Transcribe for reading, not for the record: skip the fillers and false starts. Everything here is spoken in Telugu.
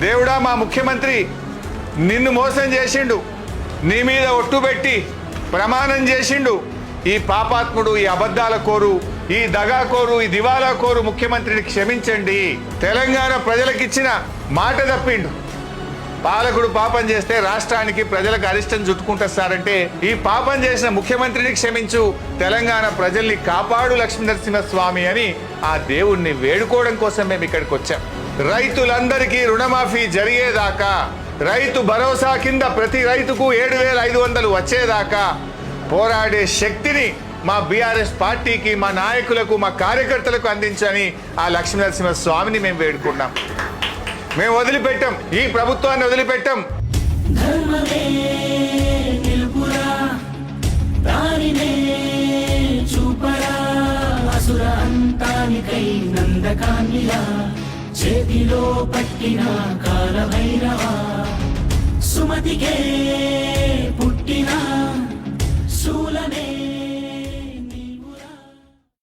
దేవుడా మా ముఖ్యమంత్రి నిన్ను మోసం చేసిండు, నీ మీద ఒట్టు పెట్టి ప్రమాణం చేసిండు. ఈ పాపాత్ముడు, ఈ అబద్ధాల కోరు, ఈ దగాకోరు, ఈ దివాలా కోరు ముఖ్యమంత్రిని క్షమించండి. తెలంగాణ ప్రజలకిచ్చిన మాట తప్పిండు. పాలకుడు పాపం చేస్తే రాష్ట్రానికి ప్రజలకు అరిష్టం చుట్టుకుంటారంటే ఈ పాపం చేసిన ముఖ్యమంత్రిని క్షమించు, తెలంగాణ ప్రజల్ని కాపాడు లక్ష్మీనరసింహస్వామి అని ఆ దేవుణ్ణి వేడుకోవడం కోసం మేము ఇక్కడికి వచ్చాం. రైతులందరికీ రుణమాఫీ జరిగేదాకా, రైతు భరోసా కింద ప్రతి రైతుకు 7,500 వచ్చేదాకా పోరాడే శక్తిని మా బీఆర్ఎస్ పార్టీకి, మా నాయకులకు, మా కార్యకర్తలకు అందించని ఆ లక్ష్మీనరసింహస్వామిని మేము వేడుకున్నాం. మేము వదిలిపెట్టాం, ఈ ప్రభుత్వాన్ని వదిలిపెట్టాం. ధర్మమే నిలుపురా, దారినే చూపరా, అసుర అంతానికై నందకాన్నిలా చేతిలో పట్టిన కాలభైరవా, సుమతికే